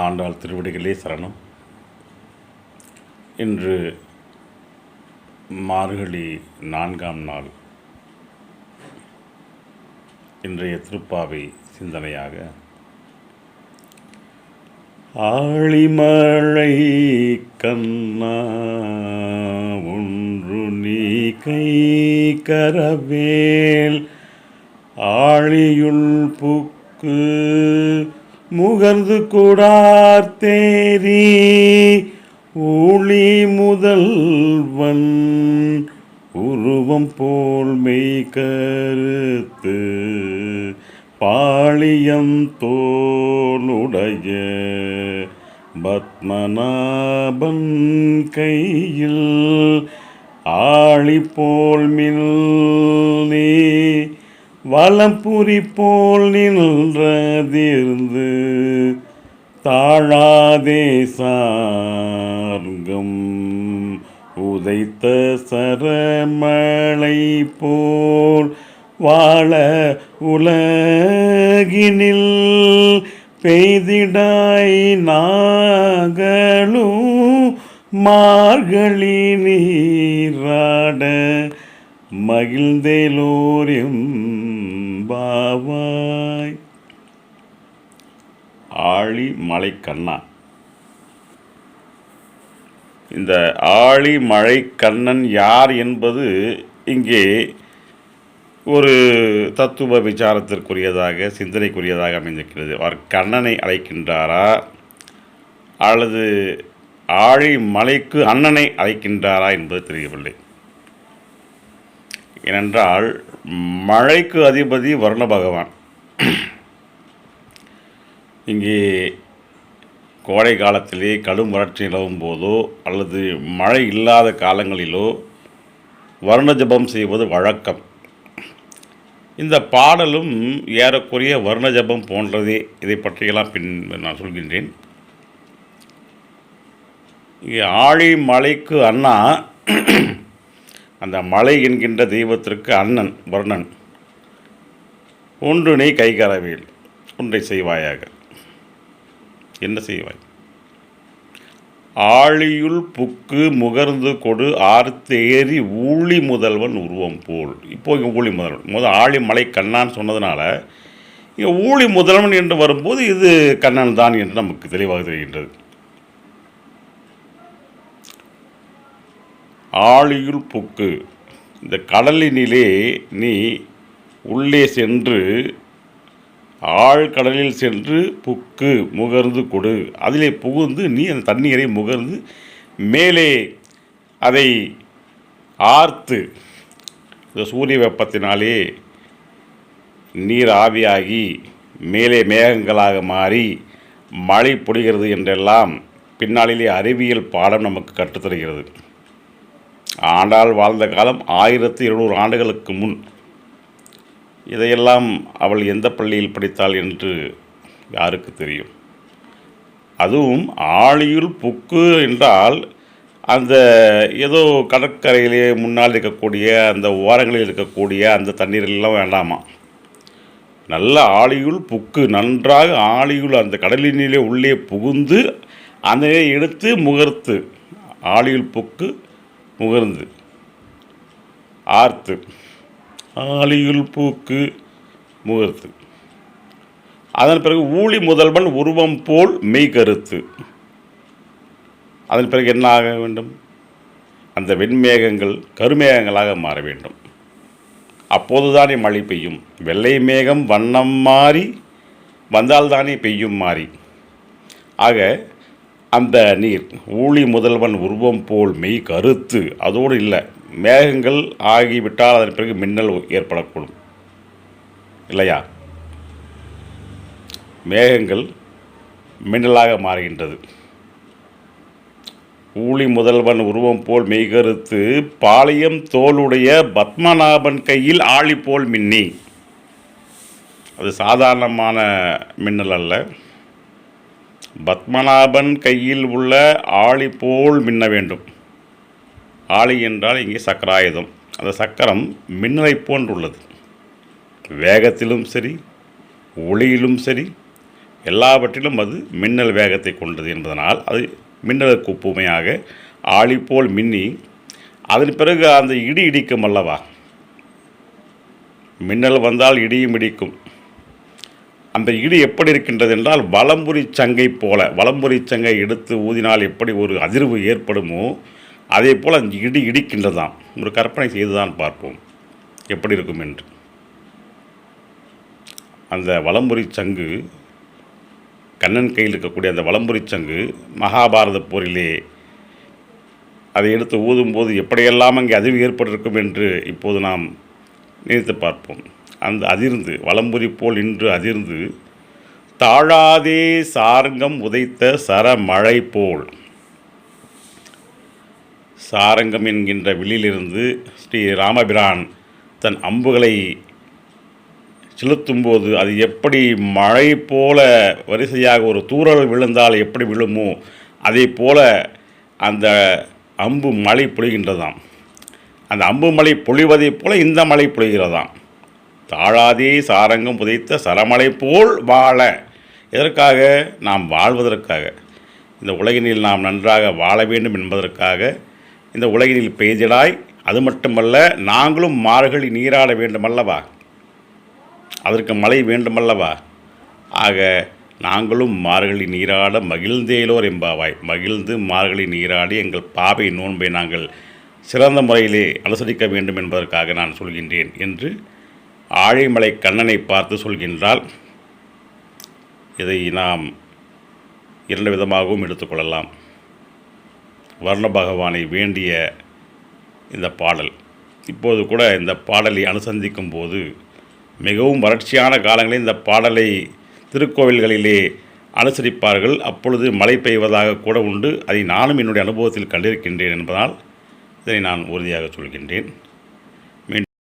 ஆண்டாள் திருவடிகளே சரணம். இன்று மார்கழி 4ஆம் நாள். இன்றைய திருப்பாவை சிந்தனையாக ஆழிமழை கண்ணா ஒன்று நீ கை கரவேல் ஆழியுள் புக்கு முகர்ந்து கூடார் தேரி ஊழி முதல்வன் உருவம் போல் மெய் கருத்து பாளியம் தோளுடைய பத்மநாபன் கையில் ஆழி போல் மில் நீ வலம்புரி போல் நின்றதிர்ந்து தாழாதே சார்கம் உதைத்த சரமழை போல் வாழ உலகினில் பெய்திடாய் நாகளும் மார்கழி நீராட மகிழ்ந்தேலோரியம் பாவாய். ஆழி மலை கண்ணா. இந்த ஆழி மழை கண்ணன் யார் என்பது இங்கே ஒரு தத்துவ விசாரத்திற்குரியதாக சிந்தனைக்குரியதாக அமைந்திருக்கிறது. அவர் கண்ணனை அழைக்கின்றாரா அல்லது ஆழி மலைக்கு அண்ணனை அழைக்கின்றாரா என்பது தெரியவில்லை. ஏனென்றால் மழைக்கு அதிபதி வருண பகவான். இங்கே கோடை காலத்திலே கடும் வறட்சி நிலவும் போதோ அல்லது மழை இல்லாத காலங்களிலோ வருண ஜபம் செய்வது வழக்கம். இந்த பாடலும் ஏறக்குறைய வருண ஜபம் போன்றதே. இதை பற்றியெல்லாம் பின் நான் சொல்கின்றேன். இங்கே ஆழி மலைக்கு அண்ணா, அந்த மலை என்கின்ற தெய்வத்திற்கு அண்ணன் வருணன். ஒன்று நீ கைகரவேல், ஒன்றை செய்வாயாக. என்ன செய்வாய்? ஆழியுள் புக்கு முகர்ந்து கொடு ஆர்த்தேரி ஊழி முதல்வன் உருவம் போல். இப்போ இங்கே ஊழி முதல்வன், முதல் ஆழி மலை கண்ணான்னு சொன்னதுனால இங்கே ஊழி முதல்வன் என்று வரும்போது இது கண்ணன் தான் என்று நமக்கு தெளிவாக தெரிகின்றது. ஆழியுள் புக்கு, இந்த கடலினிலே நீ உள்ளே சென்று ஆழ்கடலில் சென்று புக்கு முகர்ந்து கொடு, அதிலே புகுந்து நீ அந்த தண்ணீரை முகர்ந்து மேலே அதை ஆர்த்து, இந்த சூரிய வெப்பத்தினாலே நீர் ஆவியாகி மேலே மேகங்களாக மாறி மழை பொழிகிறது என்றெல்லாம் பின்னாளிலே அறிவியல் பாடம் நமக்கு கற்றுத்தருகிறது. ஆண்டாள் வாழ்ந்த காலம் 1200 ஆண்டுகளுக்கு முன். இதையெல்லாம் அவள் எந்த பள்ளியில் படித்தாள் என்று யாருக்கு தெரியும்? அதுவும் ஆழியுள் புக்கு என்றால் அந்த ஏதோ கடற்கரையிலே முன்னால் இருக்கக்கூடிய அந்த ஓரங்களில் இருக்கக்கூடிய அந்த தண்ணீரெல்லாம் வேண்டாமா. நல்ல ஆழியுள் புக்கு, நன்றாக ஆழியுள் அந்த கடலினிலே உள்ளே புகுந்து அதை எடுத்து முகர்த்து, ஆழியுள் புக்கு முகர்ந்து ஆர்த்து, ஆழியுள் பூக்கு முகர்த்து. அதன் பிறகு ஊழி முதல்வன் உருவம் போல் மெய் கருத்து. அதன் பிறகு என்ன ஆக வேண்டும்? அந்த வெண்மேகங்கள் கருமேகங்களாக மாற வேண்டும். அப்போதுதானே மழை பெய்யும். வெள்ளை மேகம் வண்ணம் மாறி வந்தால்தானே பெய்யும் மாறி. ஆக அந்த நீர் ஊழி முதல்வன் உருவம் போல் மெய் கருத்து. அதோடு இல்லை, மேகங்கள் ஆகிவிட்டால் அதன் பிறகு மின்னல் ஏற்படக்கூடும் இல்லையா? மேகங்கள் மின்னலாக மாறுகின்றது. ஊழி முதல்வன் உருவம் போல் மெய்கருத்து பாளையம் தோளுடைய பத்மநாபன் கையில் ஆழி போல் மின்னி. அது சாதாரணமான மின்னல் அல்ல. பத்மநாபன் கையில் உள்ள ஆழி போல் மின்ன வேண்டும். ஆழி என்றால் இங்கே சக்கராயுதம். அந்த சக்கரம் மின்னலை போன்றுள்ளது. வேகத்திலும் சரி, ஒளியிலும் சரி, எல்லாவற்றிலும் அது மின்னல் வேகத்தை கொண்டது என்பதனால் அது மின்னலுக்கு ஒப்புமையாக ஆழி போல் மின்னி அதன் பிறகு அந்த இடி இடிக்கும் அல்லவா. மின்னல் வந்தால் இடியும் இடிக்கும். அந்த இடி எப்படி இருக்கின்றது என்றால் வலம்புரி சங்கை போல, வலம்புரி சங்கை எடுத்து ஊதினால் எப்படி ஒரு அதிர்வு ஏற்படுமோ அதே போல் அந்த இடி இடிக்கின்றதாம். ஒரு கற்பனை செய்துதான் பார்ப்போம் எப்படி இருக்கும் என்று. அந்த வலம்புரி சங்கு, கண்ணன் கையில் இருக்கக்கூடிய அந்த வலம்புரி சங்கு மகாபாரத போரிலே அதை எடுத்து ஊதும்போது எப்படியெல்லாம் அங்கே அதிர்வு ஏற்பட்டிருக்கும் என்று இப்போது நாம் நினைத்து பார்ப்போம். அந்த அதிர்ந்து வலம்புரி போல் இன்று அதிர்ந்து தாழாதே சாரங்கம் உதைத்த சரமழை போல். சாரங்கம் என்கின்ற வில்லிலிருந்து ஸ்ரீ ராமபிரான் தன் அம்புகளை செலுத்தும்போது அது எப்படி மழை போல வரிசையாக ஒரு தூறல் விழுந்தால் எப்படி விழுமோ அதே போல அந்த அம்பு மழை பொழிகின்றதாம். அந்த அம்பு மழை பொழிவதைப் போல இந்த மழை பொழிகிறதாம். தாழாதே சாரங்கம் புதைத்த சரமழை போல் வாழ. எதற்காக? நாம் வாழ்வதற்காக, இந்த உலகினில் நாம் நன்றாக வாழ வேண்டும் என்பதற்காக இந்த உலகினில் பெய்திடாய். அது மட்டுமல்ல, நாங்களும் மார்கழி நீராட வேண்டுமல்லவா, அதற்கு மழை வேண்டுமல்லவா. ஆக நாங்களும் மார்கழி நீராட மகிழ்ந்தேலோர் எம்பாவாய். மகிழ்ந்து மார்கழி நீராடி எங்கள் பாவை நோன்பை நாங்கள் சிறந்த முறையிலே அனுசரிக்க வேண்டும் என்பதற்காக நான் சொல்கின்றேன் என்று ஆழிமலை கண்ணனை பார்த்து சொல்கின்றால். இதை நாம் இரண்டு விதமாகவும் எடுத்துக்கொள்ளலாம். வர்ண பகவானை வேண்டிய இந்த பாடல், இப்போது கூட இந்த பாடலை அனுசந்திக்கும் போது மிகவும் வறட்சியான காலங்களில் இந்த பாடலை திருக்கோவில்களிலே அனுசரிப்பார்கள். அப்பொழுது மழை பெய்வதாக கூட உண்டு. அதை நானும் என்னுடைய அனுபவத்தில் கண்டிருக்கின்றேன் என்பதால் இதை நான் உறுதியாக சொல்கின்றேன்.